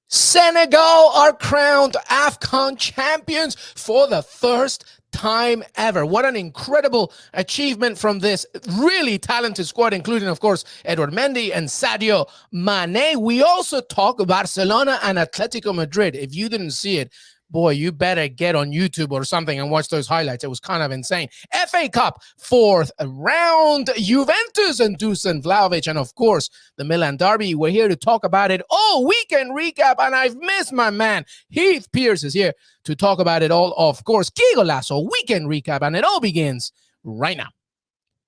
Senegal are crowned AFCON champions for the first time ever. What an incredible achievement from this really talented squad, including, of course, Edouard Mendy and Sadio Mane. We also talk Barcelona and Atletico Madrid. If you didn't see it, boy, you better get on YouTube or something and watch those highlights. It was kind of insane. FA Cup, fourth round, Juventus and Dusan Vlahovic, and of course, the Milan derby. We're here to talk about it all. Weekend recap, and I've missed my man. Heath Pearce is here to talk about it all. Of course, Qué Golazo, weekend recap, and it all begins right now.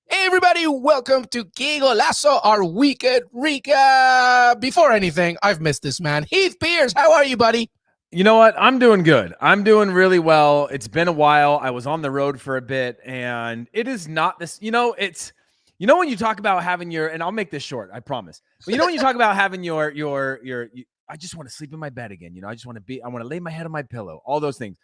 Hey everybody, welcome to Qué Golazo, our weekend recap. Before anything, I've missed this man. Heath Pearce, how are you, buddy? You know what? I'm doing good. I'm doing really well. It's been a while. I was on the road for a bit, and it is not this, when you talk about having your, and I'll make this short, I promise. But when you talk about having your I just want to sleep in my bed again. I want to lay my head on my pillow, all those things.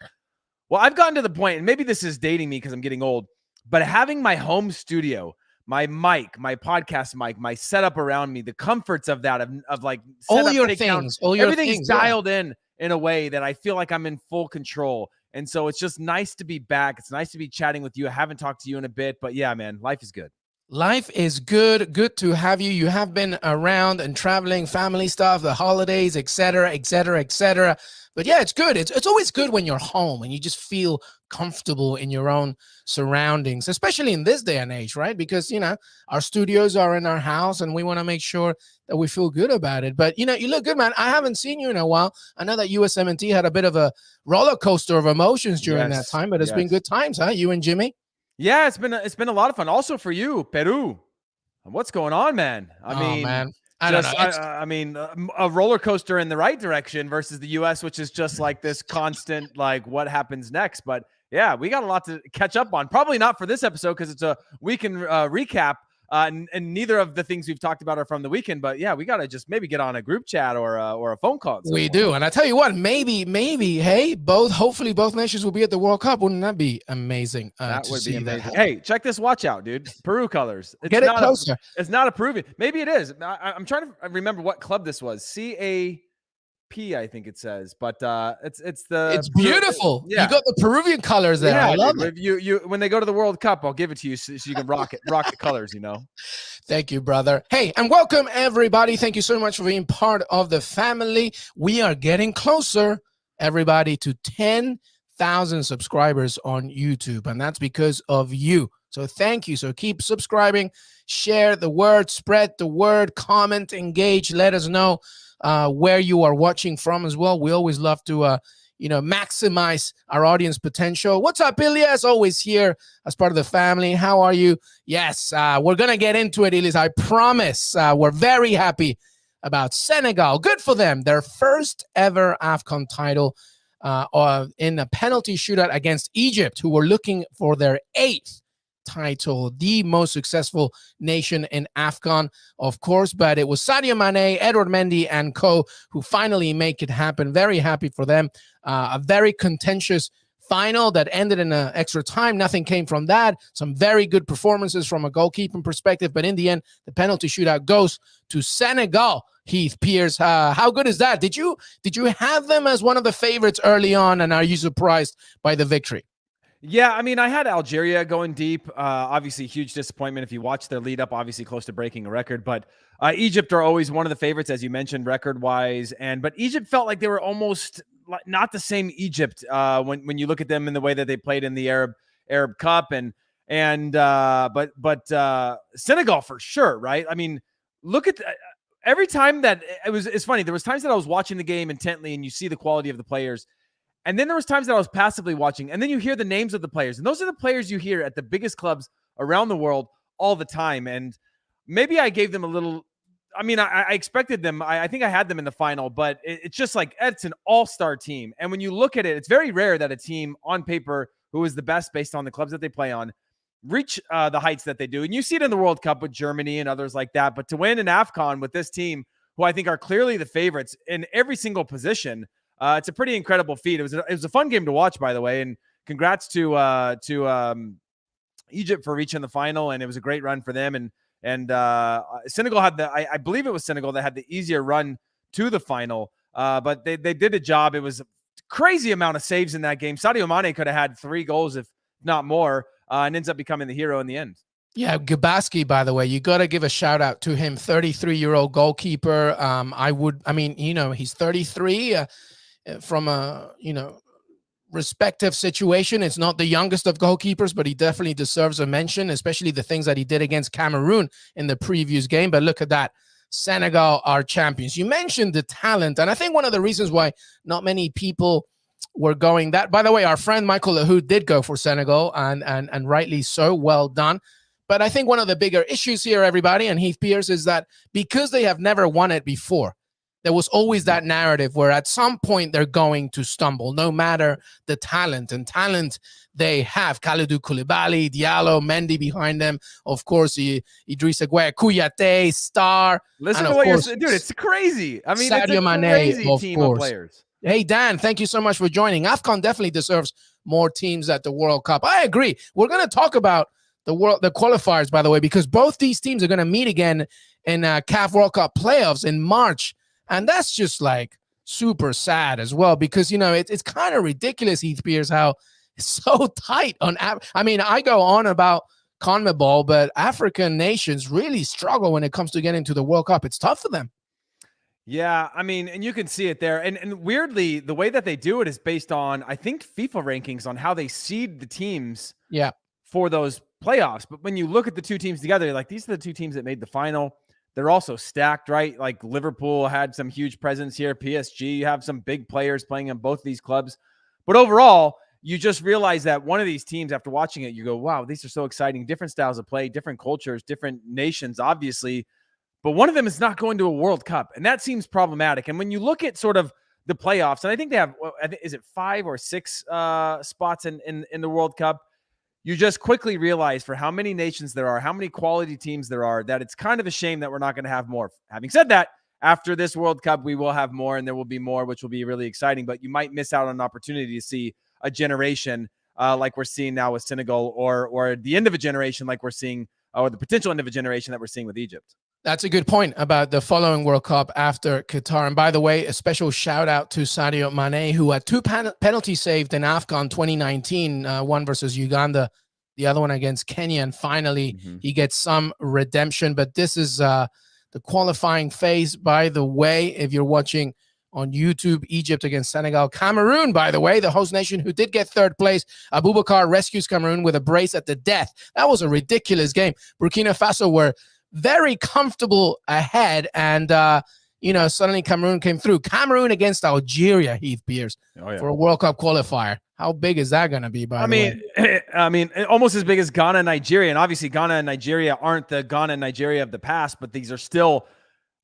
Well, I've gotten to the point, and maybe this is dating me because I'm getting old, but having my home studio, my mic, my podcast mic, my setup around me, the comforts of that, of like all your things, everything's dialed in a way that I feel like I'm in full control. And so it's just nice to be back. It's nice to be chatting with you. I haven't talked to you in a bit, but yeah, man, life is good. Life is good. Good to have you. You have been around and traveling, family stuff, the holidays, etc., etc., etc. But yeah, it's good. It's always good when you're home and you just feel comfortable in your own surroundings, especially in this day and age, right? Because, our studios are in our house and we want to make sure that we feel good about it. But, you look good, man. I haven't seen you in a while. I know that USMNT had a bit of a roller coaster of emotions during that time, but it's been good times, huh? You and Jimmy? Yeah, it's been a lot of fun. Also for you, Peru. What's going on, man? I don't know. A roller coaster in the right direction versus the U.S., which is just like this constant, like what happens next. But yeah, we got a lot to catch up on. Probably not for this episode because it's a weekend recap. And neither of the things we've talked about are from the weekend, but yeah, we got to just maybe get on a group chat or a phone call. We do. And I tell you what, maybe, hey, hopefully both nations will be at the World Cup. Wouldn't that be amazing? That would be amazing. Hey, check this watch out, dude. Peru colors. Get it closer. It's not a Peruvian. Maybe it is. I'm trying to remember what club this was. CAP, I think it says, but it's beautiful. Yeah. You got the Peruvian colors there. Yeah, I love it. You when they go to the World Cup, I'll give it to you so you can rock the colors. Thank you, brother. Hey, and welcome everybody. Thank you so much for being part of the family. We are getting closer, everybody, to 10,000 subscribers on YouTube, and that's because of you. So thank you. So keep subscribing, share the word, spread the word, comment, engage. Let us know where you are watching from as well. We always love to, maximize our audience potential. What's up, Ilias? Always here as part of the family. How are you? Yes, we're going to get into it, Ilias. I promise. We're very happy about Senegal. Good for them. Their first ever AFCON title in a penalty shootout against Egypt, who were looking for their 8th title, the most successful nation in AFCON, of course, but it was Sadio Mane, Edouard Mendy, and co. who finally make it happen. Very happy for them. A very contentious final that ended in an extra time. Nothing came from that. Some very good performances from a goalkeeping perspective, but in the end, the penalty shootout goes to Senegal. Heath Pearce, how good is that? Did you have them as one of the favorites early on, and are you surprised by the victory? Yeah, I had Algeria going deep. Obviously, huge disappointment if you watch their lead up, obviously close to breaking a record. But Egypt are always one of the favorites, as you mentioned, record-wise. But Egypt felt like they were almost not the same Egypt when you look at them in the way that they played in the Arab Cup. But Senegal for sure, right? Look at every time that it's funny. There was times that I was watching the game intently, and you see the quality of the players. And then there was times that I was passively watching, and then you hear the names of the players. And those are the players you hear at the biggest clubs around the world all the time. And maybe I gave them a little, I expected them. I think I had them in the final, but it's just like, it's an all-star team. And when you look at it, it's very rare that a team on paper who is the best based on the clubs that they play on reach the heights that they do. And you see it in the World Cup with Germany and others like that. But to win an AFCON with this team, who I think are clearly the favorites in every single position, it's a pretty incredible feat. It was a fun game to watch, by the way, and congrats to Egypt for reaching the final, and it was a great run for them. And Senegal had I believe it was Senegal that had the easier run to the final. But they did a job. It was a crazy amount of saves in that game. Sadio Mane could have had 3 goals, if not more, and ends up becoming the hero in the end. Yeah, Gabaski, by the way, you got to give a shout out to him. 33-year-old goalkeeper. He's 33 from a, respective situation. It's not the youngest of goalkeepers, but he definitely deserves a mention, especially the things that he did against Cameroon in the previous game. But look at that. Senegal are champions. You mentioned the talent, and I think one of the reasons why not many people were going that, by the way, our friend Michael Lahoud did go for Senegal, and rightly so. Well done. But I think one of the bigger issues here, everybody, and Heath Pearce, is that because they have never won it before, there was always that narrative where at some point they're going to stumble, no matter the talent. And talent they have. Kalidou Koulibaly, Diallo, Mendy behind them. Of course, Idrissa Gueye, Kouyaté, Star. Listen to what you're saying. Dude, it's crazy. I mean, Sadio it's a Mane, crazy team of players. Hey, Dan, thank you so much for joining. AFCON definitely deserves more teams at the World Cup. I agree. We're going to talk about the qualifiers, by the way, because both these teams are going to meet again in CAF World Cup playoffs in March. And that's just like super sad as well, because, it's kind of ridiculous, Heath Pearce, how it's so tight on. I go on about CONMEBOL, but African nations really struggle when it comes to getting to the World Cup. It's tough for them. Yeah, and you can see it there. And weirdly, the way that they do it is based on, I think, FIFA rankings on how they seed the teams for those playoffs. But when you look at the two teams together, you're like, these are the two teams that made the final. They're also stacked, right? Like Liverpool had some huge presence here. PSG, you have some big players playing in both of these clubs. But overall, you just realize that one of these teams, after watching it, you go, wow, these are so exciting. Different styles of play, different cultures, different nations, obviously. But one of them is not going to a World Cup. And that seems problematic. And when you look at sort of the playoffs, and I think they have, is it 5 or 6 spots in the World Cup? You just quickly realize for how many nations there are, how many quality teams there are, that it's kind of a shame that we're not going to have more. Having said that, after this World Cup, we will have more, and there will be more, which will be really exciting. But you might miss out on an opportunity to see a generation like we're seeing now with Senegal, or the end of a generation like we're seeing, or the potential end of a generation that we're seeing with Egypt. That's a good point about the following World Cup after Qatar. And by the way, a special shout out to Sadio Mane, who had 2 penalties saved in AFCON 2019, one versus Uganda, the other one against Kenya. And finally, he gets some redemption. But this is the qualifying phase, by the way, if you're watching on YouTube. Egypt against Senegal. Cameroon, by the way, the host nation, who did get 3rd place. Abubakar rescues Cameroon with a brace at the death. That was a ridiculous game. Burkina Faso were very comfortable ahead, and suddenly Cameroon came through. Cameroon against Algeria, Heath Pearce, for a World Cup qualifier. How big is that going to be, by the way? I mean, almost as big as Ghana and Nigeria. And obviously Ghana and Nigeria aren't the Ghana and Nigeria of the past, but these are still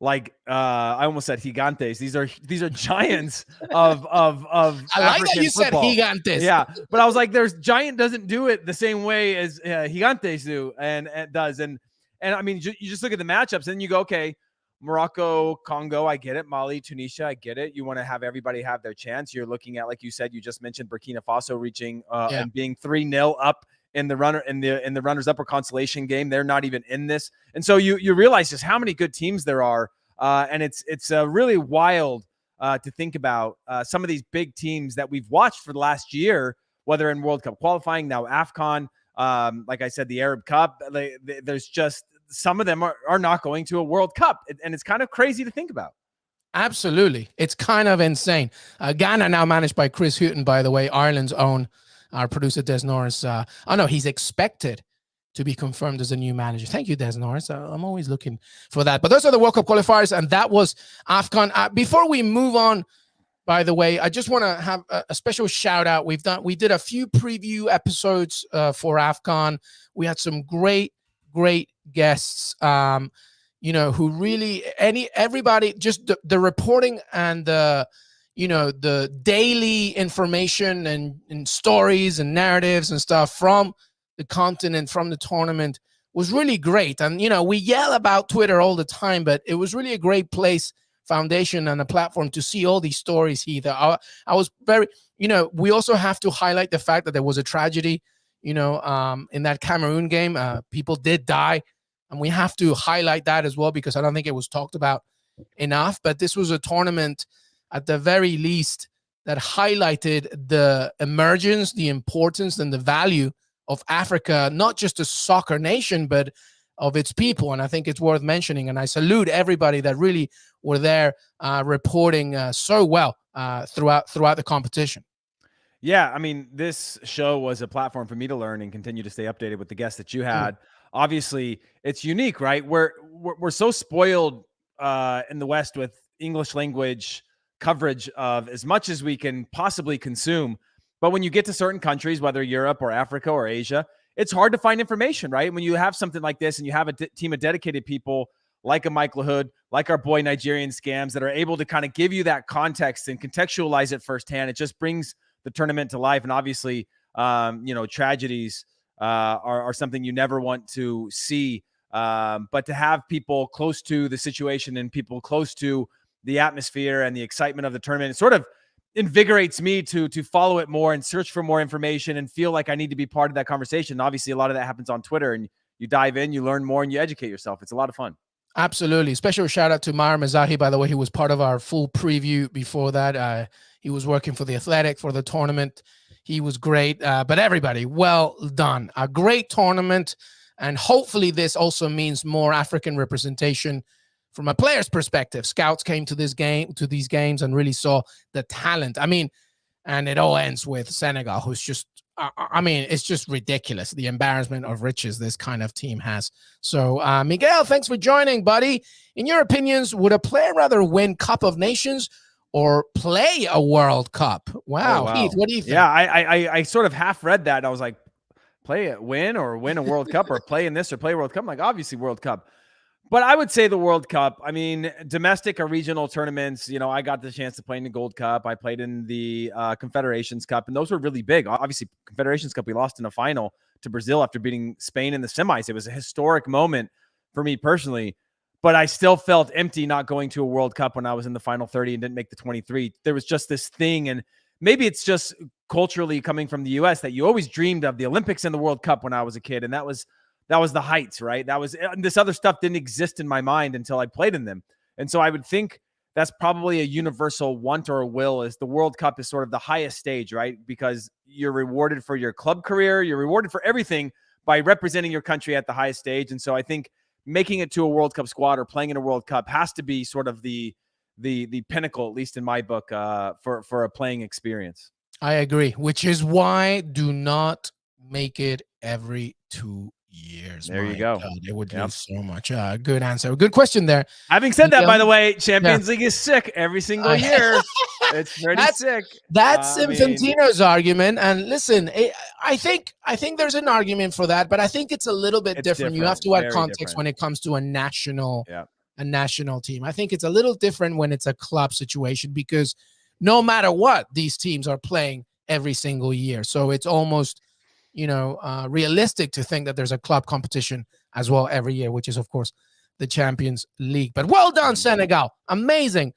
like I almost said gigantes. These are giants of I like African that you football. Said gigantes. Yeah, but I was like, there's giant doesn't do it the same way as gigantes do, and it does. And I mean, you just look at the matchups and you go, okay, Morocco, Congo, I get it. Mali, Tunisia, I get it. You want to have everybody have their chance. You're looking at, like you said, you just mentioned Burkina Faso reaching and being 3-0 up in the runners up or consolation game. They're not even in this. And so you realize just how many good teams there are. And it's really wild to think about some of these big teams that we've watched for the last year, whether in World Cup qualifying, now AFCON, like I said, the Arab Cup. There's just some of them are not going to a World Cup. And it's kind of crazy to think about. Absolutely. It's kind of insane. Ghana now managed by Chris Hughton, by the way, Ireland's own. Our producer, Des Norris. He's expected to be confirmed as a new manager. Thank you, Des Norris. I'm always looking for that. But those are the World Cup qualifiers, and that was AFCON. Before we move on, by the way, I just want to have a special shout out. We did a few preview episodes for AFCON. We had some great guests. Who really everybody, just the reporting and the daily information and stories and narratives and stuff from the continent, from the tournament, was really great. And, we yell about Twitter all the time, but it was really a great foundation and a platform to see all these stories, Heath. I was very, we also have to highlight the fact that there was a tragedy, in that Cameroon game. People did die, and we have to highlight that as well, because I don't think it was talked about enough. But this was a tournament at the very least, that highlighted the emergence, the importance, and the value of Africa, not just a soccer nation, but of its people. And I think it's worth mentioning. And I salute everybody that really were there reporting so well throughout the competition. Yeah, I mean, this show was a platform for me to learn and continue to stay updated with the guests that you had. Obviously, it's unique, right? We're so spoiled in the West with English language coverage of as much as we can possibly consume. But when you get to certain countries, whether Europe or Africa or Asia, it's hard to find information, right? When you have something like this and you have a team of dedicated people like a Michael Hood, like our boy Nigerian Scams, that are able to kind of give you that context and contextualize it firsthand, it just brings the tournament to life. And obviously, tragedies are something you never want to see. But to have people close to the situation and people close to the atmosphere and the excitement of the tournament, it sort of invigorates me to follow it more and search for more information and feel like I need to be part of that conversation. And obviously, a lot of that happens on Twitter, and you dive in, you learn more, and you educate yourself. It's a lot of fun. Absolutely. Special shout out to Maher Mezahi, by the way. He was part of our full preview before that. He was working for the Athletic for the tournament. He was great. But everybody, well done. A great tournament. And hopefully this also means more African representation from a player's perspective. Scouts came to these games and really saw the talent. I mean, and it all ends with Senegal, who's just, it's just ridiculous, the embarrassment of riches this kind of team has. So, Miguel, thanks for joining, buddy. In your opinions, would a player rather win Cup of Nations or play a World Cup? Wow. Heath, what do you think? Yeah, I sort of half read that. And I was like, win a World Cup, or play in this or play World Cup? I'm like, obviously World Cup. But I would say the World Cup. I mean, domestic or regional tournaments, I got the chance to play in the Gold Cup. I played in the Confederations Cup, and those were really big. Obviously, Confederations Cup, we lost in a final to Brazil after beating Spain in the semis. It was a historic moment for me personally, but I still felt empty not going to a World Cup when I was in the final 30 and didn't make the 23. There was just this thing, and maybe it's just culturally coming from the U.S. that you always dreamed of the Olympics and the World Cup when I was a kid, and that was the heights, right? This other stuff didn't exist in my mind until I played in them. And so I would think that's probably a universal want or a will, is the World Cup is sort of the highest stage, right? Because you're rewarded for your club career. You're rewarded for everything by representing your country at the highest stage. And so I think making it to a World Cup squad or playing in a World Cup has to be sort of the pinnacle, at least in my book, for a playing experience. I agree, which is why do not make it every 2 years. There you go. God, it would be so much. Good answer. Good question there. Having said that, by the way, Champions League is sick every single year. It's pretty sick. That's Infantino's argument. And listen, I think there's an argument for that, but I think it's a little bit different. You have to add context when it comes to a national team. I think it's a little different when it's a club situation, because no matter what, these teams are playing every single year. So it's almost realistic to think that there's a club competition as well every year, which is, of course, the Champions League. But well done, Senegal. Amazing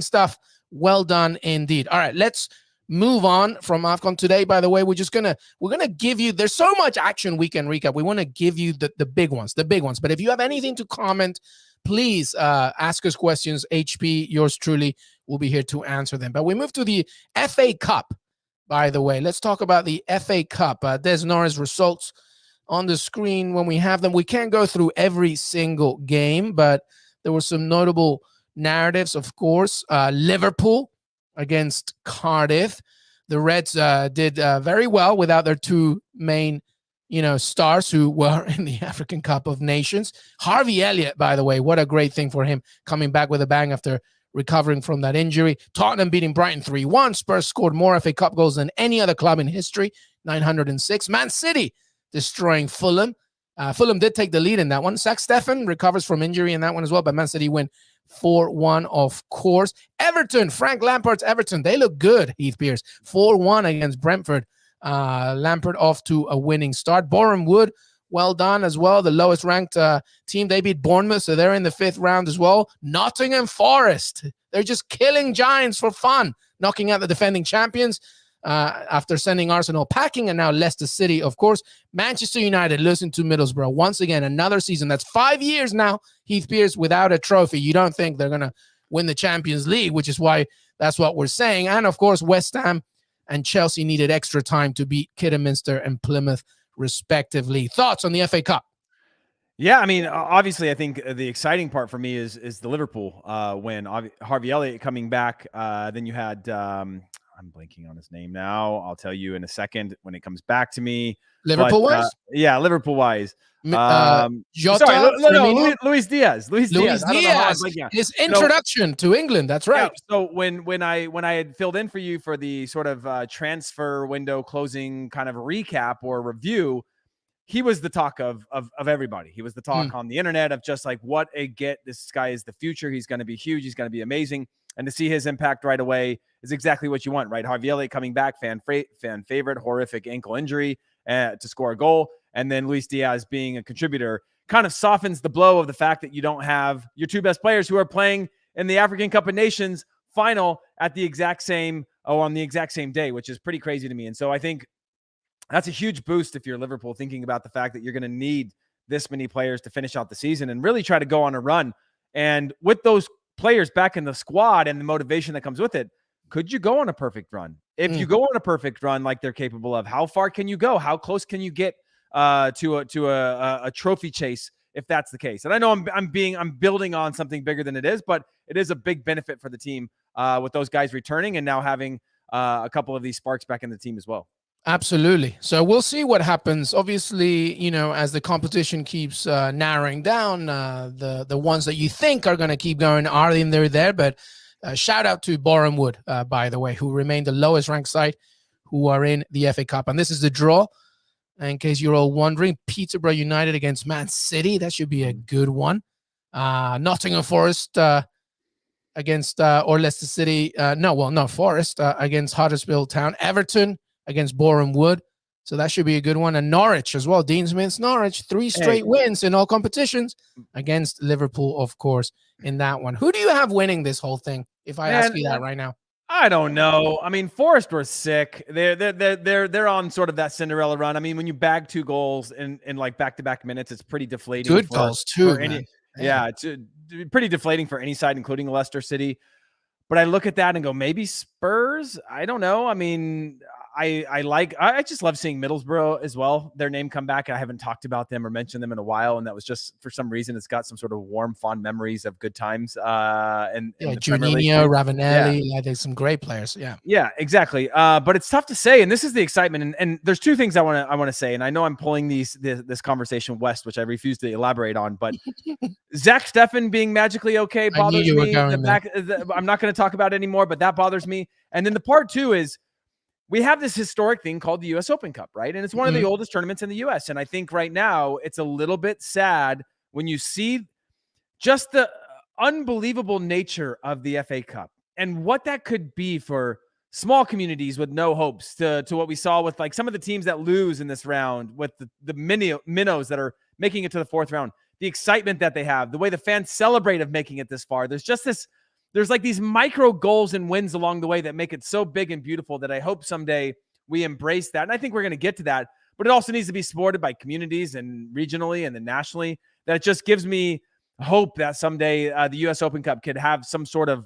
stuff. Well done indeed. All right, let's move on from AFCON today. By the way, we're gonna give you, there's so much action we can recap. We want to give you the big ones. But if you have anything to comment, please ask us questions. HP, yours truly, will be here to answer them. But we move to the FA Cup. By the way, let's talk about the FA Cup. Des Norris results on the screen when we have them. We can't go through every single game, but there were some notable narratives, of course. Liverpool against Cardiff. The Reds did very well without their two main stars who were in the African Cup of Nations. Harvey Elliott, by the way, what a great thing for him, coming back with a bang after recovering from that injury. Tottenham beating Brighton 3-1. Spurs scored more FA Cup goals than any other club in history, 906. Man City destroying Fulham. Fulham did take the lead in that one. Zach Steffen recovers from injury in that one as well, but Man City win 4-1, of course. Everton, Frank Lampard's Everton, they look good, Heath Pearce. 4-1 against Brentford. Lampard off to a winning start. Boreham Wood, well done as well. The lowest ranked team. They beat Bournemouth, so they're in the 5th round as well. Nottingham Forest. They're just killing giants for fun, knocking out the defending champions after sending Arsenal packing, and now Leicester City, of course. Manchester United losing to Middlesbrough. Once again, another season. That's 5 years now, Heath Pearce, without a trophy. You don't think they're going to win the Champions League, which is why that's what we're saying. And of course, West Ham and Chelsea needed extra time to beat Kidderminster and Plymouth, respectively. Thoughts on the FA Cup? Yeah, I mean, obviously, I think the exciting part for me is the Liverpool win. Harvey Elliott coming back. Then you had I'm blanking on his name now. I'll tell you in a second when it comes back to me. Liverpool-wise? Yeah, Liverpool-wise. Jota, Luis Diaz. Luis Diaz. His introduction to England. That's right. Yeah, so when I had filled in for you for the sort of transfer window closing kind of recap or review, he was the talk of everybody. He was the talk on the internet of just like, what a get. This guy is the future. He's going to be huge. He's going to be amazing. And to see his impact right away is exactly what you want, right? Harvey Elliott coming back, fan favorite, horrific ankle injury to score a goal. And then Luis Diaz being a contributor kind of softens the blow of the fact that you don't have your two best players who are playing in the African Cup of Nations final at the exact same, on the exact same day, which is pretty crazy to me. And so I think that's a huge boost if you're Liverpool, thinking about the fact that you're going to need this many players to finish out the season and really try to go on a run. And with those players back in the squad and the motivation that comes with it, could you go on a perfect run? If you go on a perfect run like they're capable of, how far can you go? How close can you get to a trophy chase if that's the case? And I know I'm building on something bigger than it is, but it is a big benefit for the team with those guys returning and now having a couple of these sparks back in the team as well. Absolutely. So we'll see what happens. Obviously, you know, as the competition keeps narrowing down, the ones that you think are going to keep going are in there. But shout out to Boreham Wood, by the way, who remained the lowest ranked side, who are in the FA Cup. And this is the draw. In case you're all wondering, Peterborough United against Man City. That should be a good one. Nottingham Forest against or Leicester City. Forest against Huddersfield Town. Everton against Boreham Wood. So that should be a good one. And Norwich as well. Dean Smith's Norwich, 3 straight wins in all competitions against Liverpool, of course, in that one. Who do you have winning this whole thing, if I ask you that right now? I don't know. I mean, Forest were sick. They're on sort of that Cinderella run. I mean, when you bag 2 goals in like back-to-back minutes, it's pretty deflating. Good goals too, man. Yeah, it's pretty deflating for any side, including Leicester City. But I look at that and go, maybe Spurs? I don't know. I mean, I just love seeing Middlesbrough as well. Their name come back. I haven't talked about them or mentioned them in a while, and that was just for some reason it's got some sort of warm, fond memories of good times. Juninho, Ravanelli, there's some great players. Yeah, exactly. But it's tough to say, and this is the excitement. And there's 2 things I want to say, and I know I'm pulling this conversation west, which I refuse to elaborate on. But Zach Steffen being magically okay bothers me. I'm not going to talk about it anymore, but that bothers me. And then the part 2 is, we have this historic thing called the U.S. Open Cup, right? And it's one of the oldest tournaments in the U.S. And I think right now it's a little bit sad when you see just the unbelievable nature of the FA Cup and what that could be for small communities with no hopes to what we saw with like some of the teams that lose in this round with the minnows that are making it to the 4th round, the excitement that they have, the way the fans celebrate of making it this far. There's like these micro goals and wins along the way that make it so big and beautiful that I hope someday we embrace that. And I think we're going to get to that, but it also needs to be supported by communities and regionally and then nationally. That just gives me hope that someday the U.S. Open Cup could have some sort of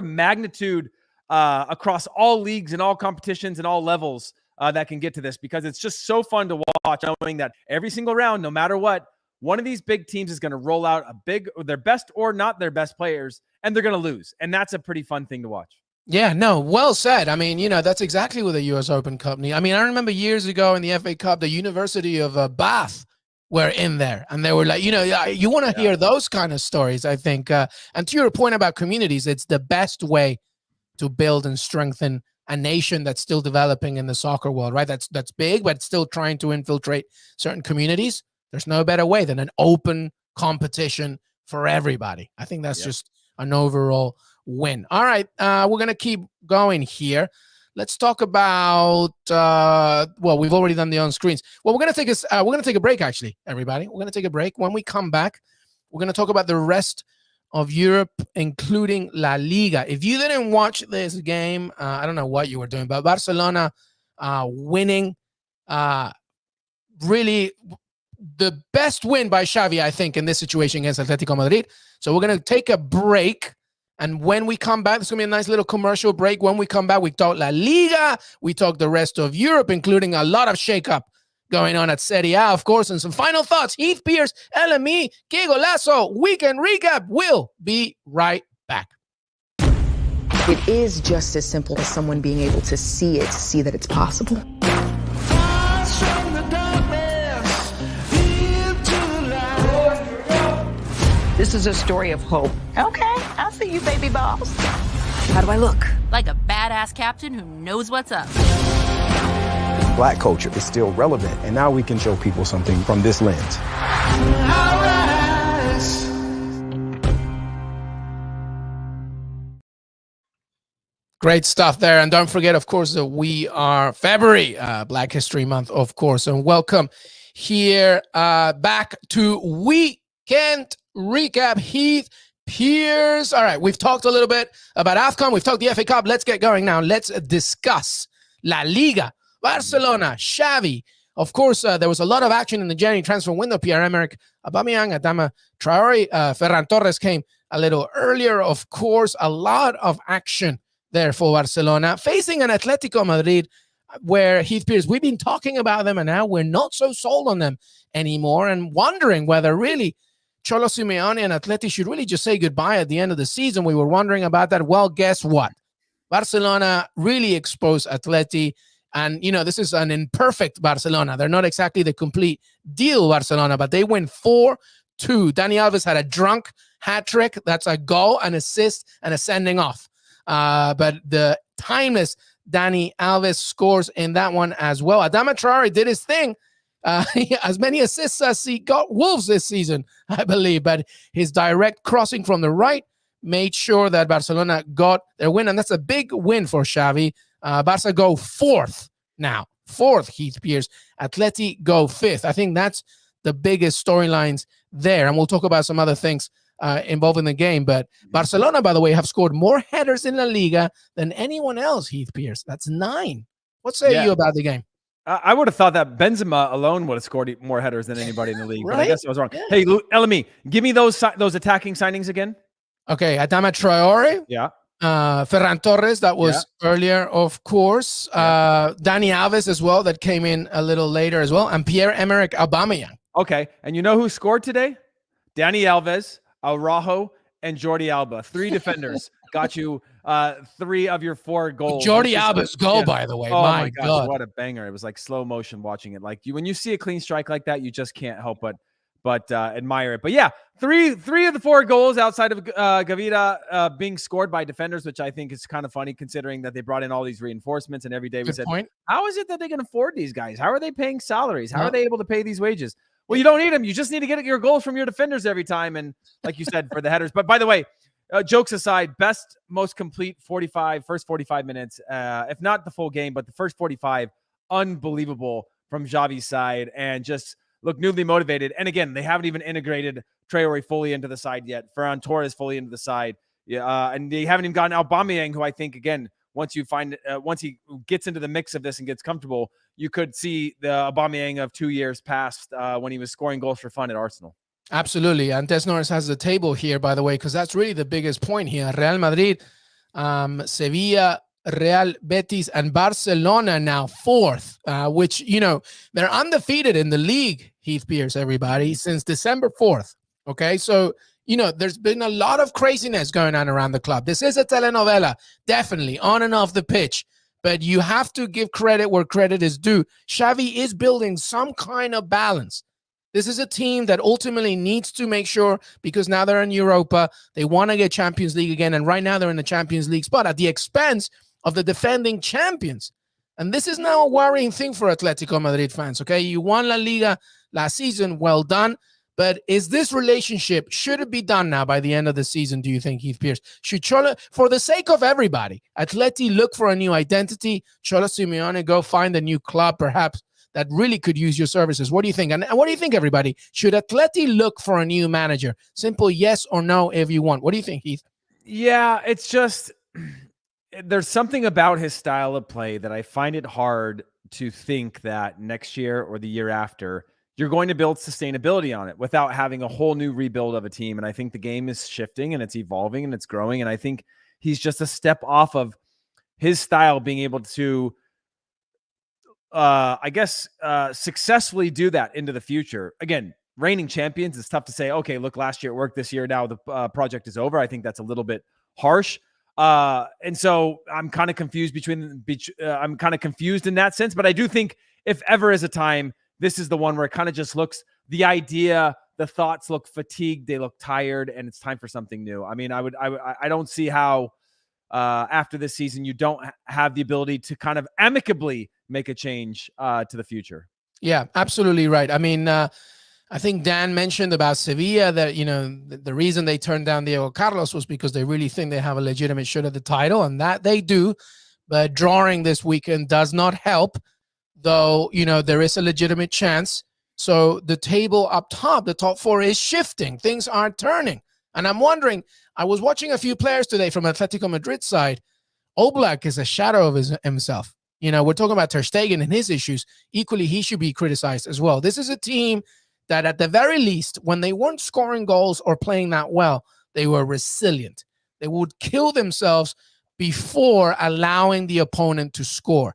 magnitude across all leagues and all competitions and all levels that can get to this, because it's just so fun to watch, knowing that every single round, no matter what, one of these big teams is going to roll out their best or not their best players, and they're going to lose. And that's a pretty fun thing to watch. Yeah, no, well said. I mean, that's exactly what the U.S. Open Cup needs. I mean, I remember years ago in the FA Cup, the University of Bath were in there, and they were like, you want to hear those kind of stories, I think. And to your point about communities, it's the best way to build and strengthen a nation that's still developing in the soccer world, right? That's big, but it's still trying to infiltrate certain communities. There's no better way than an open competition for everybody. I think that's just an overall win. All right, we're going to keep going here. Let's talk about, we've already done the on-screens. Well, we're going to take a break, actually, everybody. We're going to take a break. When we come back, we're going to talk about the rest of Europe, including La Liga. If you didn't watch this game, I don't know what you were doing, but Barcelona winning, really the best win by Xavi, I think, in this situation against Atletico Madrid. So we're going to take a break, And when we come back, there's going to be a nice little commercial break. When we come back, we talk La Liga. We talk the rest of Europe, including a lot of shakeup going on at Serie A, of course, and some final thoughts. Heath, Pearce, LME, Qué Golazo, weekend recap. We'll be right back. It is just as simple as someone being able to see it, to see that it's possible. This is a story of hope. Okay, I see you, baby boss. How do I look? Like a badass captain who knows what's up. Black culture is still relevant, and now we can show people something from this lens. Great stuff there. And don't forget, of course, that we are February, Black History Month, of course. And welcome here back to Weekend Recap. Heath, Pearce. All right, we've talked a little bit about AFCON. We've talked the FA Cup. Let's get going now. Let's discuss La Liga. Barcelona, Xavi. Of course, there was a lot of action in the January transfer window. Pierre-Emerick Aubameyang, Adama Traore, Ferran Torres came a little earlier. Of course, a lot of action there for Barcelona, facing an Atletico Madrid where, Heath, Pearce, we've been talking about them, and now we're not so sold on them anymore, and wondering whether really Cholo Simeone and Atleti should really just say goodbye at the end of the season. We were wondering about that. Well, guess what? Barcelona really exposed Atleti, and, you know, this is an imperfect Barcelona. They're not exactly the complete deal Barcelona, but they win 4-2. Dani Alves had a drunk hat trick. That's a goal, an assist, and a sending off. But the timeless Dani Alves scores in that one as well. Adama Traore did his thing. As many assists as he got Wolves this season, I believe. But his direct crossing from the right made sure that Barcelona got their win. And that's a big win for Xavi. Barca go 4th now. 4th, Heath, Pearce. Atleti go 5th. I think that's the biggest storylines there. And we'll talk about some other things involved in the game. But Barcelona, by the way, have scored more headers in La Liga than anyone else, Heath, Pearce. That's 9. What say you about the game? I would have thought that Benzema alone would have scored more headers than anybody in the league. Right? But I guess I was wrong. Yeah. Hey, LME, give me those attacking signings again. Okay, Adama Traore. Yeah. Ferran Torres, that was earlier, of course. Dani Alves as well, that came in a little later as well. And Pierre-Emerick Aubameyang. Okay, and you know who scored today? Dani Alves, Araujo, and Jordi Alba. 3 defenders. Got you 3 of your 4 goals. Jordi Alba's goal, by the way. Oh my gosh, God. What a banger. It was like slow motion watching it. Like when you see a clean strike like that, you just can't help but admire it. But yeah, 3 of the 4 goals outside of Gavira being scored by defenders, which I think is kind of funny considering that they brought in all these reinforcements, and every day we said, how is it that they can afford these guys? How are they paying salaries? How are they able to pay these wages? Well, you don't need them. You just need to get your goals from your defenders every time. And like you said, for the headers. But by the way, jokes aside, best, most complete first 45 minutes, if not the full game, but the first 45, unbelievable from Xavi's side, and just look newly motivated. And again, they haven't even integrated Traore fully into the side yet. Ferran Torres fully into the side. And they haven't even gotten Aubameyang, who I think, again, once he gets into the mix of this and gets comfortable, you could see the Aubameyang of 2 years past when he was scoring goals for fun at Arsenal. Absolutely. And Des Norris has the table here, by the way, because that's really the biggest point here. Real Madrid, Sevilla, Real Betis, and Barcelona now 4th, which, you know, they're undefeated in the league, Heath, Pearce, everybody, since December 4th. Okay, so, you know, there's been a lot of craziness going on around the club. This is a telenovela, definitely, on and off the pitch. But you have to give credit where credit is due. Xavi is building some kind of balance. This is a team that ultimately needs to make sure, because now they're in Europa, they want to get Champions League again, and right now they're in the Champions League spot at the expense of the defending champions. And this is now a worrying thing for Atletico Madrid fans, okay? You won La Liga last season, well done. But is this relationship, should it be done now by the end of the season, do you think, Heath, Pearce? Should Cholo, for the sake of everybody, Atleti look for a new identity, Cholo Simeone go find a new club perhaps that really could use your services? What do you think? And what do you think, everybody? Should Atleti look for a new manager? Simple yes or no if you want. What do you think, Heath? Yeah, it's just, there's something about his style of play that I find it hard to think that next year or the year after you're going to build sustainability on it without having a whole new rebuild of a team. And I think the game is shifting and it's evolving and it's growing. And I think he's just a step off of his style being able to, successfully do that into the future. Again, reigning champions, it's tough to say, okay, look, last year it worked, this year now the project is over. I think that's a little bit harsh. And so I'm kind of confused I'm kind of confused in that sense, but I do think if ever is a time, this is the one where it kind of just looks, the thoughts look fatigued, they look tired, and it's time for something new. I mean, I don't see how after this season you don't have the ability to kind of amicably make a change to the future. Yeah, absolutely right. I mean, I think Dan mentioned about Sevilla that, the reason they turned down Diego Carlos was because they really think they have a legitimate shot at the title, and that they do. But drawing this weekend does not help, though, there is a legitimate chance. So the table up top, the top four, is shifting. Things are turning. And I'm wondering, I was watching a few players today from Atletico Madrid side. Oblak is a shadow of himself. We're talking about Ter Stegen and his issues. Equally, he should be criticized as well. This is a team that at the very least, when they weren't scoring goals or playing that well, they were resilient. They would kill themselves before allowing the opponent to score.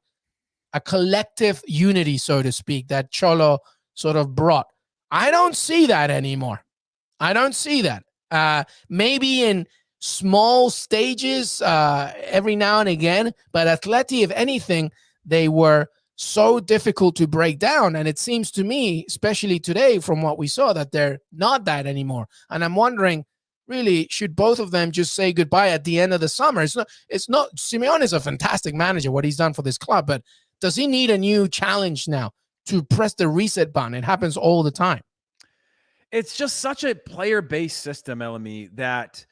A collective unity, so to speak, that Cholo sort of brought. I don't see that anymore. I don't see that. Maybe in small stages every now and again, but Atleti, if anything, they were so difficult to break down. And it seems to me, especially today from what we saw, that they're not that anymore. And I'm wondering, really, should both of them just say goodbye at the end of the summer? It's not Simeone is a fantastic manager, what he's done for this club, but does he need a new challenge now to press the reset button? It happens all the time. It's just such a player-based system, LME, that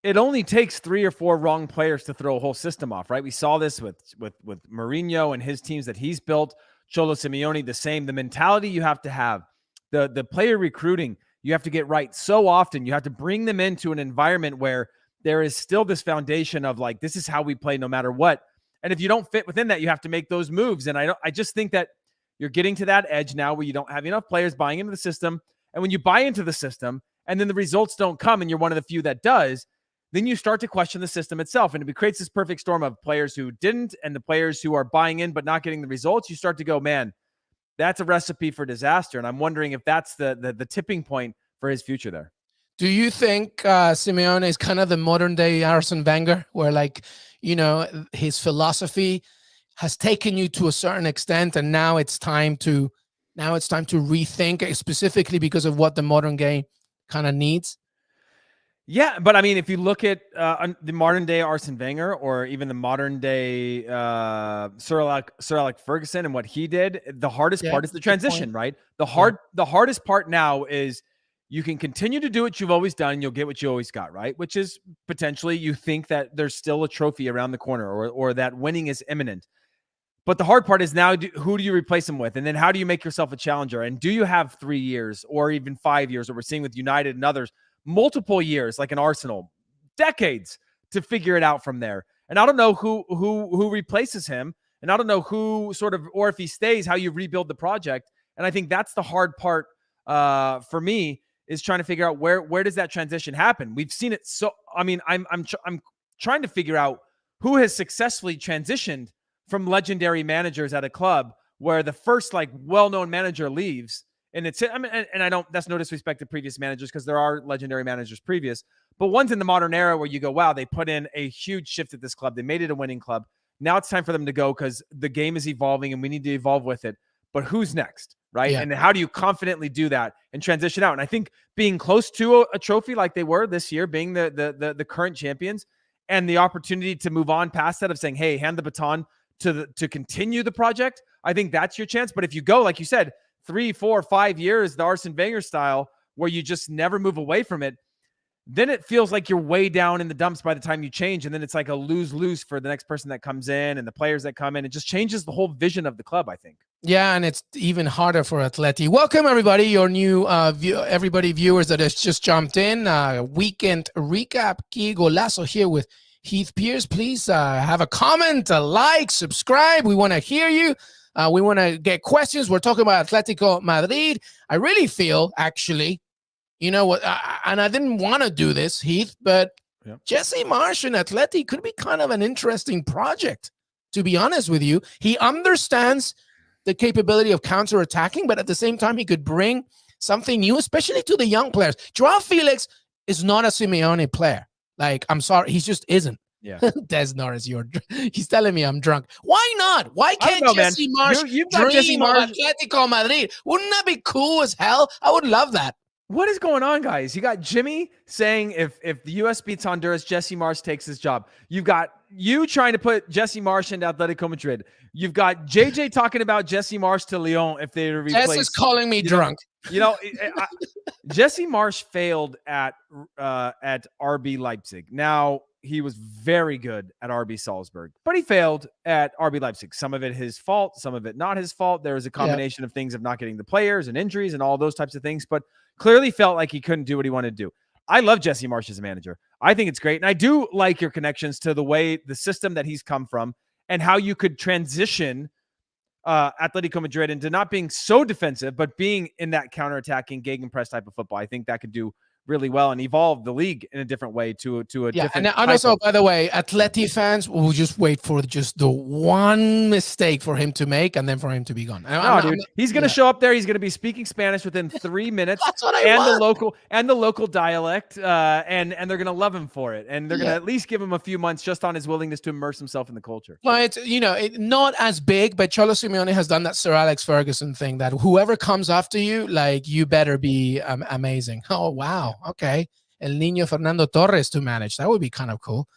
it only takes 3 or 4 wrong players to throw a whole system off, right? We saw this with Mourinho and his teams that he's built. Cholo Simeone, the same. The mentality you have to have, the player recruiting, you have to get right so often. You have to bring them into an environment where there is still this foundation of like, this is how we play no matter what. And if you don't fit within that, you have to make those moves. And I just think that you're getting to that edge now where you don't have enough players buying into the system. And when you buy into the system and then the results don't come and you're one of the few that does, then you start to question the system itself. And it creates this perfect storm of players who didn't and the players who are buying in but not getting the results. You start to go, man, that's a recipe for disaster. And I'm wondering if that's the tipping point for his future there. Do you think Simeone is kind of the modern day Arsene Wenger, where his philosophy has taken you to a certain extent, and now it's time to rethink, specifically because of what the modern game kind of needs? Yeah, but I mean, if you look at the modern day Arsene Wenger, or even the modern day Sir Alex Ferguson and what he did, the hardest part is the transition, right? The hardest part now is you can continue to do what you've always done, and you'll get what you always got, right? Which is potentially you think that there's still a trophy around the corner, or that winning is imminent. But the hard part is now, who do you replace him with? And then how do you make yourself a challenger? And do you have 3 years or even 5 years, what we're seeing with United and others, multiple years, like an Arsenal, decades to figure it out from there? And I don't know who replaces him. And I don't know who or if he stays, how you rebuild the project. And I think that's the hard part for me, is trying to figure out where does that transition happen? We've seen it. So, I mean, I'm trying to figure out who has successfully transitioned from legendary managers at a club where the first well-known manager leaves. And that's no disrespect to previous managers, because there are legendary managers previous, but one's in the modern era where you go, wow, they put in a huge shift at this club. They made it a winning club. Now it's time for them to go because the game is evolving and we need to evolve with it. But who's next, right? Yeah. And how do you confidently do that and transition out? And I think being close to a trophy like they were this year, being the current champions, and the opportunity to move on past that of saying, hey, hand the baton to continue the project, I think that's your chance. But if you go, like you said, 3, 4, 5 years, the Arsene Wenger style, where you just never move away from it, then it feels like you're way down in the dumps by the time you change. And then it's like a lose-lose for the next person that comes in and the players that come in. It just changes the whole vision of the club, I think. Yeah, and it's even harder for Atleti. Welcome, everybody, your new viewers that has just jumped in. Weekend recap, Qué Golazo here with Heath Pearce. Please have a comment, a like, subscribe. We want to hear you. We want to get questions. We're talking about Atletico Madrid. I really feel, actually, you know what, and I didn't want to do this, Heath, but Jesse Marsch and Atleti could be kind of an interesting project, to be honest with you. He understands the capability of counter-attacking, but at the same time, he could bring something new, especially to the young players. Joao Felix is not a Simeone player. Like, I'm sorry, he just isn't. Yeah. Des Norris, he's telling me I'm drunk. Why not? Why can't Jesse Marsch dream of Atletico Madrid? Wouldn't that be cool as hell? I would love that. What is going on, guys? You got Jimmy saying if the U.S. beats Honduras, Jesse Marsch takes his job. You've got you trying to put Jesse Marsch into Atletico Madrid. You've got JJ talking about Jesse Marsch to Lyon if they replace. Jess is calling me drunk. Jesse Marsch failed at RB Leipzig. Now, he was very good at RB Salzburg, but he failed at RB Leipzig. Some of it his fault, some of it not his fault. There was a combination of things of not getting the players and injuries and all those types of things, but clearly felt like he couldn't do what he wanted to do. I love Jesse Marsch as a manager. I think it's great. And I do like your connections to the system that he's come from and how you could transition Atletico Madrid into not being so defensive, but being in that counterattacking gegenpress type of football. I think that could do really well and evolve the league in a different way to a different. And also, by the way, Atleti fans will just wait for just the one mistake for him to make and then for him to be gone. He's going to show up there. He's going to be speaking Spanish within 3 minutes. That's what I want. The local dialect, and they're going to love him for it, and they're going to at least give him a few months just on his willingness to immerse himself in the culture. Well, it's not as big, but Cholo Simeone has done that Sir Alex Ferguson thing that whoever comes after you, like, you better be amazing. Oh wow. Okay, El Niño Fernando Torres to manage. That would be kind of cool.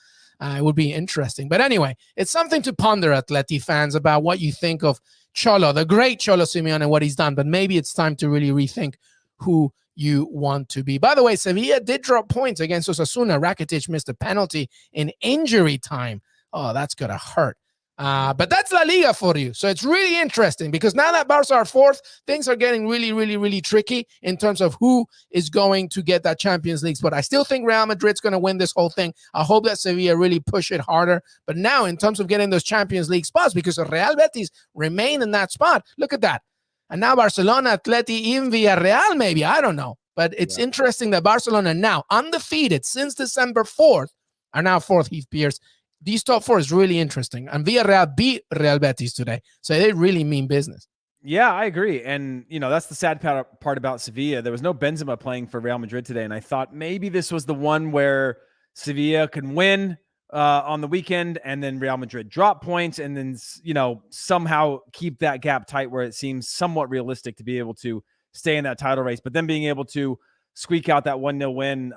It would be interesting. But anyway, it's something to ponder, Atleti fans, about what you think of Cholo, the great Cholo Simeone, and what he's done. But maybe it's time to really rethink who you want to be. By the way, Sevilla did drop points against Osasuna. Rakitic missed a penalty in injury time. Oh, that's going to hurt. But that's La Liga for you. So it's really interesting because now that Barca are fourth, things are getting really, really, really tricky in terms of who is going to get that Champions League spot. I still think Real Madrid's going to win this whole thing. I hope that Sevilla really push it harder. But now in terms of getting those Champions League spots, because the Real Betis remain in that spot, look at that. And now Barcelona, Atleti, even Villarreal maybe, I don't know. But it's interesting that Barcelona now, undefeated since December 4th, are now fourth, Heath Pearce. These top four is really interesting. And Villarreal beat Real Betis today. So they really mean business. Yeah, I agree. And, that's the sad part about Sevilla. There was no Benzema playing for Real Madrid today. And I thought maybe this was the one where Sevilla could win on the weekend and then Real Madrid drop points and then, somehow keep that gap tight where it seems somewhat realistic to be able to stay in that title race. But then being able to squeak out that 1-0 win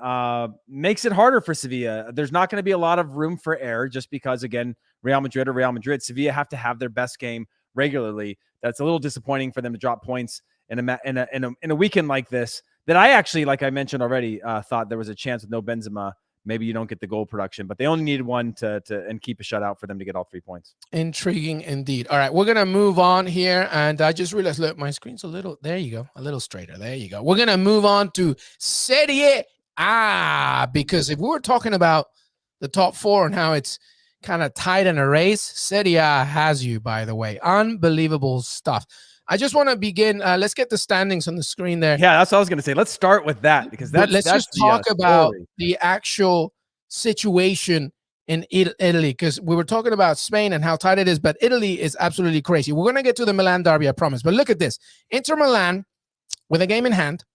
makes it harder for Sevilla. There's not going to be a lot of room for error just because, again, Real Madrid. Sevilla have to have their best game regularly. That's a little disappointing for them to drop points in a weekend like this. That I actually, like I mentioned already, thought there was a chance with no Benzema. Maybe you don't get the goal production, but they only needed one and keep a shutout for them to get all 3 points. Intriguing indeed. All right, we're going to move on here. And I just realized, look, my screen's a little straighter. There you go. We're going to move on to Serie A, because if we were talking about the top four and how it's kind of tight in a race, Serie A has you, by the way. Unbelievable stuff. I just want to begin. Let's get the standings on the screen there. Yeah, that's what I was going to say. Let's start with that because let's just talk about the actual situation in Italy, because we were talking about Spain and how tight it is, but Italy is absolutely crazy. We're going to get to the Milan derby, I promise. But look at this. Inter Milan, with a game in hand,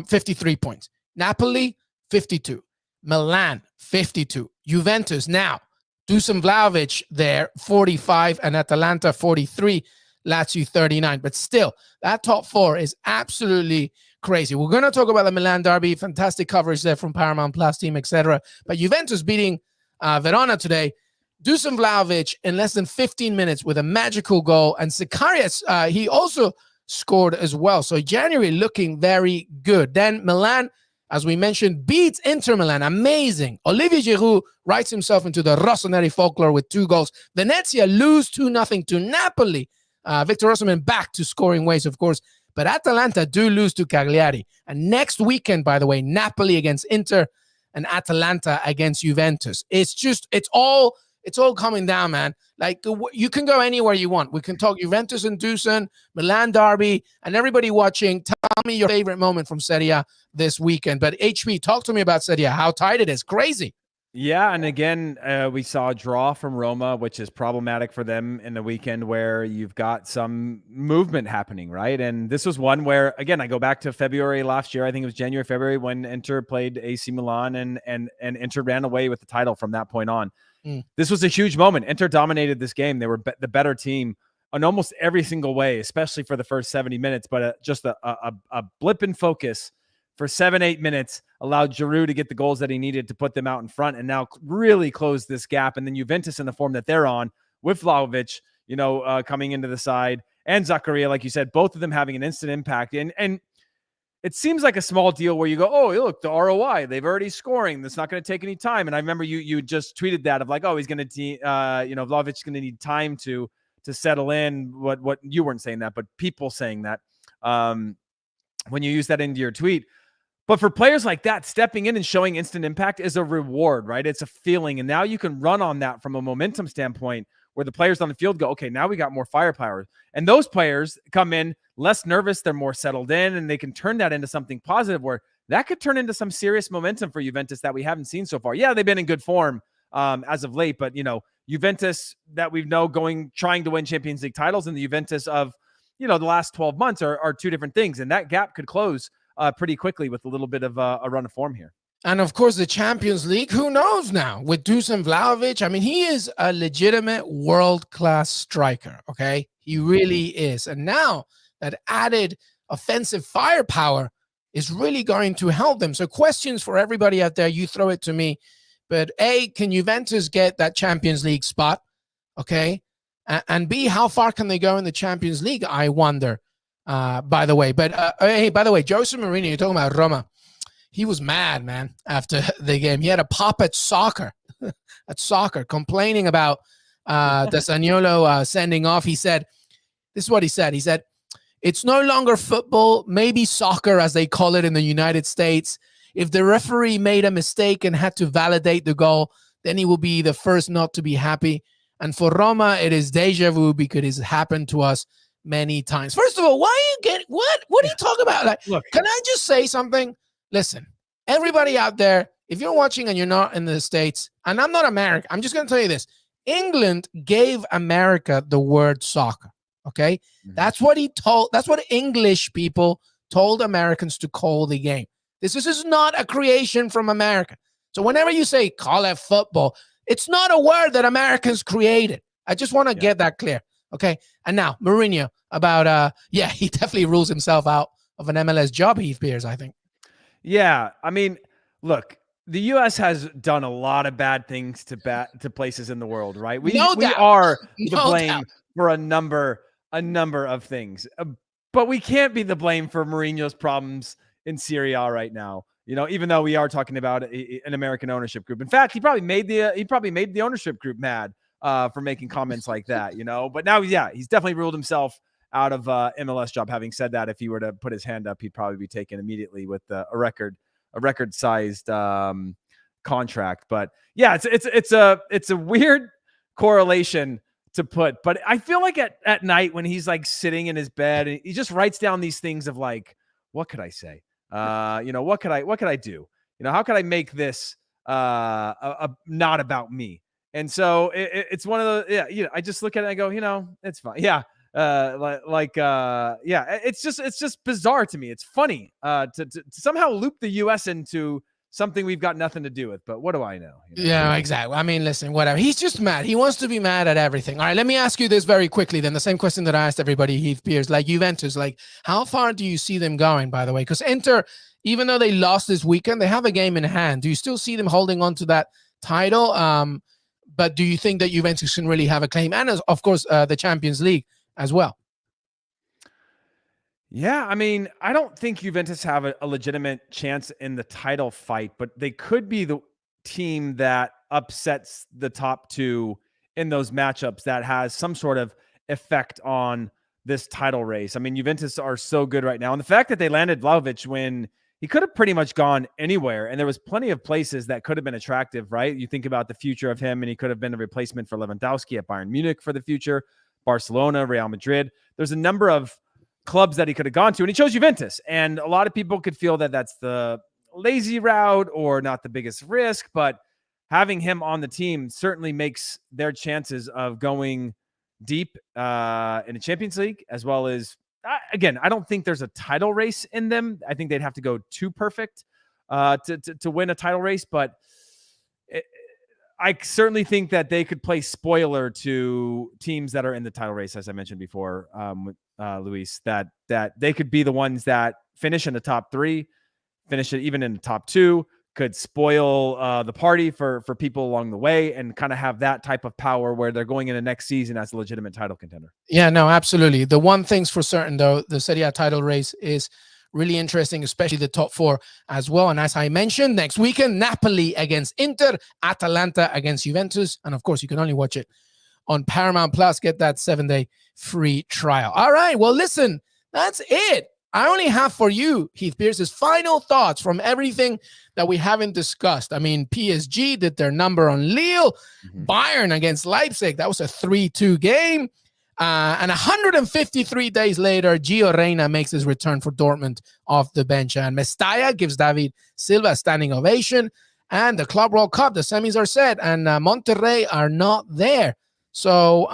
53 points. Napoli, 52. Milan, 52. Juventus, now, Dusan Vlahovic there, 45, and Atalanta, 43. Lazio 39, but still that top four is absolutely crazy. We're going to talk about the Milan derby. Fantastic coverage there from Paramount Plus team, etc. But Juventus beating Verona today. Dusan Vlahovic in less than 15 minutes with a magical goal, and Zacharias, he also scored as well. So January looking very good. Then Milan, as we mentioned, beats Inter Milan. Amazing. Olivier Giroud writes himself into the Rossoneri folklore with 2 goals. Venezia lose 2-0 to Napoli. Victor Osimhen back to scoring ways, of course, but Atalanta do lose to Cagliari. And next weekend, by the way, Napoli against Inter and Atalanta against Juventus. It's all coming down, man. Like you can go anywhere you want. We can talk Juventus and Dusan, Milan derby, and everybody watching. Tell me your favorite moment from Serie A this weekend. But HP, talk to me about Serie A. How tight it is. Crazy. Yeah, and again, we saw a draw from Roma, which is problematic for them in the weekend where you've got some movement happening, right? And this was one where, again, I go back to February last year. I think it was January, February when Inter played AC Milan and Inter ran away with the title from that point on. This was a huge moment. Inter dominated this game. They were the better team on almost every single way, especially for the first 70 minutes, but just a blip in focus for 7-8 minutes allowed Giroud to get the goals that he needed to put them out in front and now really close this gap. And then Juventus in the form that they're on with Vlahovic, coming into the side, and Zakaria, like you said, both of them having an instant impact. And it seems like a small deal where you go, oh, look, the ROI, they've already scoring. That's not going to take any time. And I remember you just tweeted that of like, oh, he's going to, Vlahovic's going to need time to settle in. What you weren't saying that, but people saying that when you use that into your tweet. But for players like that, stepping in and showing instant impact is a reward, right? It's a feeling. And now you can run on that from a momentum standpoint where the players on the field go, okay, now we got more firepower. And those players come in less nervous. They're more settled in, and they can turn that into something positive where that could turn into some serious momentum for Juventus that we haven't seen so far. Yeah, they've been in good form as of late, but, Juventus that we know trying to win Champions League titles and the Juventus of, the last 12 months are two different things. And that gap could close pretty quickly with a little bit of a run of form here. And of course, the Champions League, who knows now with Dusan Vlahovic? I mean, he is a legitimate world-class striker, okay? He really is. And now that added offensive firepower is really going to help them. So questions for everybody out there, you throw it to me. But A, can Juventus get that Champions League spot, okay? And B, how far can they go in the Champions League, I wonder, by the way. But, hey, by the way, Jose Mourinho, you're talking about Roma. He was mad, man, after the game. He had a pop at soccer, complaining about Desagnolo sending off. He said, this is what he said. He said, it's no longer football, maybe soccer, as they call it in the United States. If the referee made a mistake and had to validate the goal, then he will be the first not to be happy. And for Roma, it is deja vu because it's happened to us many times. First of all, why are you what are you talking about? Like, look, can I just say something? Listen, everybody out there, if you're watching and you're not in the States, and I'm not American, I'm just going to tell you this. England gave America the word soccer, okay? Mm-hmm. That's what English people told Americans to call the game. This is not a creation from America. So whenever you say call it football, it's not a word that Americans created. I just want to get that clear, okay? And now, Mourinho, about, he definitely rules himself out of an MLS job, Heath Pearce, I think. Yeah, I mean, look, the U.S. has done a lot of bad things to places in the world, right? We are the blame for a number of things, but we can't be the blame for Mourinho's problems in Serie A right now. Even though we are talking about an American ownership group. In fact, he probably made the ownership group mad for making comments like that. But now, he's definitely ruled himself out of MLS job. Having said that, if he were to put his hand up, he'd probably be taken immediately with a record-sized contract. But yeah, it's a weird correlation to put. But I feel like at night when he's like sitting in his bed, and he just writes down these things of like, what could I say? What could I do? How could I make this not about me? And so it's one of the I just look at it and I go, it's fine. Yeah. It's just bizarre to me. It's funny to somehow loop the US into something we've got nothing to do with, but what do I know? Yeah, exactly. I mean, listen, whatever. He's just mad. He wants to be mad at everything. All right, let me ask you this very quickly then. The same question that I asked everybody, Heath Pearce, like Juventus, like how far do you see them going, by the way? Because Inter, even though they lost this weekend, they have a game in hand. Do you still see them holding on to that title? But do you think that Juventus can really have a claim? And of course, the Champions League as well. Yeah, I mean, I don't think Juventus have a legitimate chance in the title fight, but they could be the team that upsets the top two in those matchups that has some sort of effect on this title race. I mean, Juventus are so good right now. And the fact that they landed Vlahovic when he could have pretty much gone anywhere. And there was plenty of places that could have been attractive, right? You think about the future of him, and he could have been a replacement for Lewandowski at Bayern Munich for the future, Barcelona, Real Madrid. There's a number of clubs that he could have gone to, and he chose Juventus. And a lot of people could feel that that's the lazy route or not the biggest risk, but having him on the team certainly makes their chances of going deep in the Champions League, as well as, again, I don't think there's a title race in them. I think they'd have to go too perfect to win a title race, but I certainly think that they could play spoiler to teams that are in the title race, as I mentioned before, Luis, that they could be the ones that finish in the top 3, finish it even in the top 2, could spoil the party for people along the way, and kind of have that type of power where they're going into next season as a legitimate title contender. Yeah, no, absolutely. The one thing's for certain, though, the Serie A title race is really interesting, especially the top 4 as well. And as I mentioned, next weekend, Napoli against Inter, Atalanta against Juventus. And of course, you can only watch it on Paramount Plus. Get that 7-day free trial. All right, well, listen, that's it. I only have for you, Heath Pearce's final thoughts from everything that we haven't discussed. I mean, PSG did their number on Lille, Bayern against Leipzig. That was a 3-2 game. And 153 days later, Gio Reyna makes his return for Dortmund off the bench. And Mestalla gives David Silva a standing ovation. And the Club World Cup, the semis are set, and Monterrey are not there. So,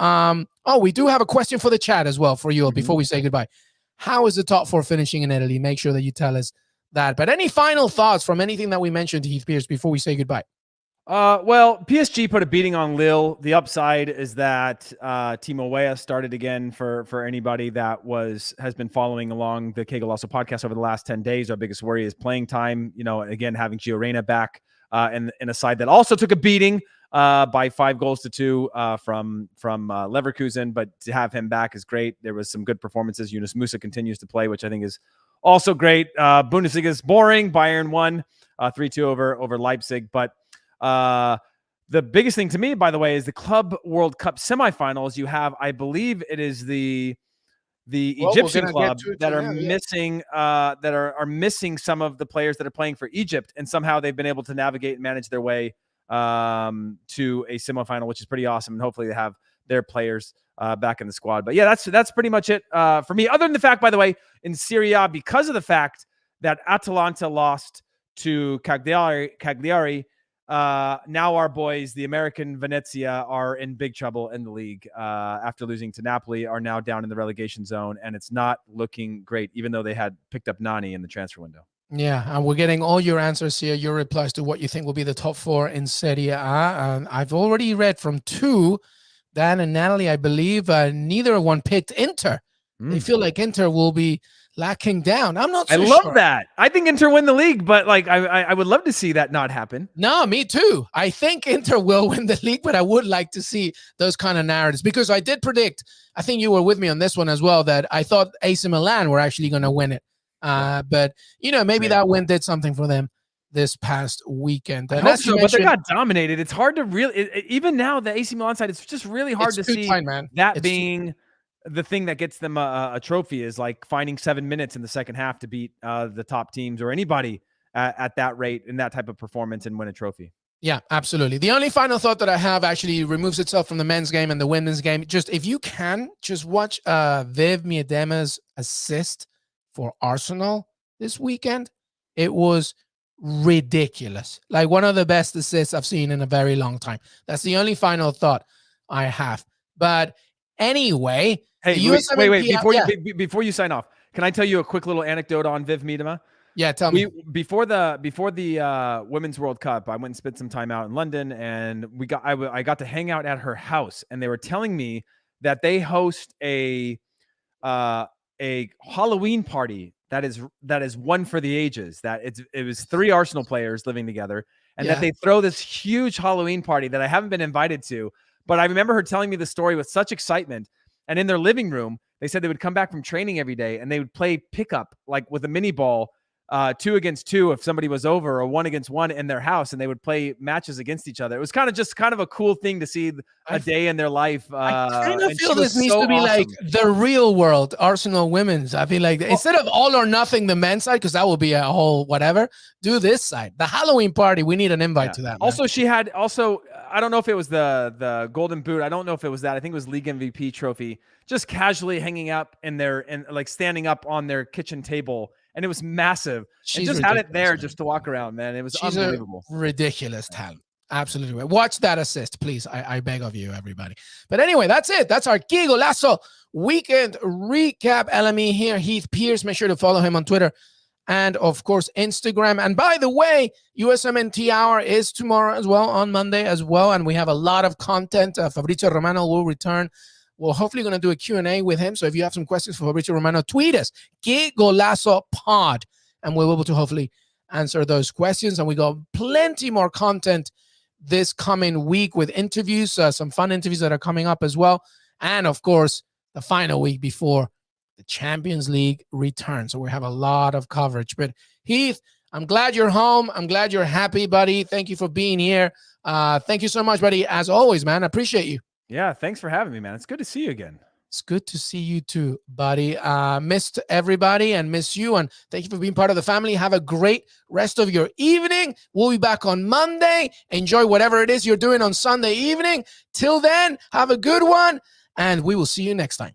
we do have a question for the chat as well for you before we say goodbye. How is the top 4 finishing in Italy? Make sure that you tell us that. But any final thoughts from anything that we mentioned to Heath Pearce before we say goodbye? Well, PSG put a beating on Lille. The upside is that Timo Weah started again for anybody that has been following along the Qué Golazo podcast over the last 10 days. Our biggest worry is playing time. You know, again, having Gio Reyna back in a side that also took a beating by 5-2 from Leverkusen, but to have him back is great. There was some good performances. Yunus Musa continues to play, which I think is also great. Bundesliga is boring. Bayern won 3-2 over Leipzig, but the biggest thing to me, by the way, is the Club World Cup semifinals. You have, I believe it is the Egyptian club that are missing that are missing some of the players that are playing for Egypt, and somehow they've been able to navigate and manage their way to a semifinal, which is pretty awesome. And hopefully they have their players back in the squad. But yeah, that's pretty much it for me. Other than the fact, by the way, in Serie A, because of the fact that Atalanta lost to Cagliari, now our boys, the American Venezia, are in big trouble in the league after losing to Napoli, are now down in the relegation zone, and it's not looking great, even though they had picked up Nani in the transfer window. Yeah, and we're getting all your answers here, your replies to what you think will be the top 4 in Serie A. I've already read from 2, Dan and Natalie, I believe. Neither one picked Inter. They feel like Inter will be lacking down. I'm not so sure. I love that. I think Inter win the league, but like I would love to see that not happen. No, me too. I think Inter will win the league, but I would like to see those kind of narratives, because I did predict, I think you were with me on this one as well, that I thought AC Milan were actually going to win it. But you know, maybe that win did something for them this past weekend. I hope so, but they got dominated. It's hard to really, even now, the AC Milan side, it's just really hard to see that being the thing that gets them a trophy, is like finding 7 minutes in the second half to beat the top teams or anybody at that rate in that type of performance and win a trophy. Yeah, absolutely. The only final thought that I have actually removes itself from the men's game and the women's game. Just if you can, just watch Viv Miedema's assist for Arsenal this weekend. It was ridiculous. Like one of the best assists I've seen in a very long time. That's the only final thought I have. But anyway, hey, wait, before you sign off, can I tell you a quick little anecdote on Viv Miedema? Yeah, tell me. Before the Women's World Cup, I went and spent some time out in London, and I got to hang out at her house, and they were telling me that they host a Halloween party that is one for the ages. That it was 3 Arsenal players living together, and that they throw this huge Halloween party that I haven't been invited to. But I remember her telling me the story with such excitement. And in their living room, they said they would come back from training every day and they would play pickup, like with a mini ball, 2 against 2 if somebody was over, or 1 against 1 in their house, and they would play matches against each other. It was kind of a cool thing to see a day in their life. I kind of feel this needs to be like the real world Arsenal women's. I feel like instead of all or nothing, the men's side, because that will be a whole whatever, do this side. The Halloween party, we need an invite to that. Man. Also, she had I don't know if it was the Golden Boot. I don't know if it was that. I think it was League MVP trophy, just casually hanging up in their, and like standing up on their kitchen table. And it was massive. She just had it there, man, just to walk around, man. It was unbelievable. Ridiculous talent. Absolutely. Watch that assist, please. I beg of you, everybody. But anyway, that's it. That's our Qué Golazo weekend recap. LME here, Heath Pearce. Make sure to follow him on Twitter and, of course, Instagram. And by the way, USMNT Hour is tomorrow as well, on Monday as well. And we have a lot of content. Fabrizio Romano will return. We're hopefully going to do a Q&A with him. So if you have some questions for Fabrizio Romano, tweet us, Qué Golazo Pod, and we'll be able to hopefully answer those questions. And we got plenty more content this coming week with interviews, some fun interviews that are coming up as well. And, of course, the final week before the Champions League return. So we have a lot of coverage. But, Heath, I'm glad you're home. I'm glad you're happy, buddy. Thank you for being here. Thank you so much, buddy. As always, man, I appreciate you. Yeah, thanks for having me, man. It's good to see you again. It's good to see you too, buddy. Missed everybody and miss you. And thank you for being part of the family. Have a great rest of your evening. We'll be back on Monday. Enjoy whatever it is you're doing on Sunday evening. Till then, have a good one. And we will see you next time.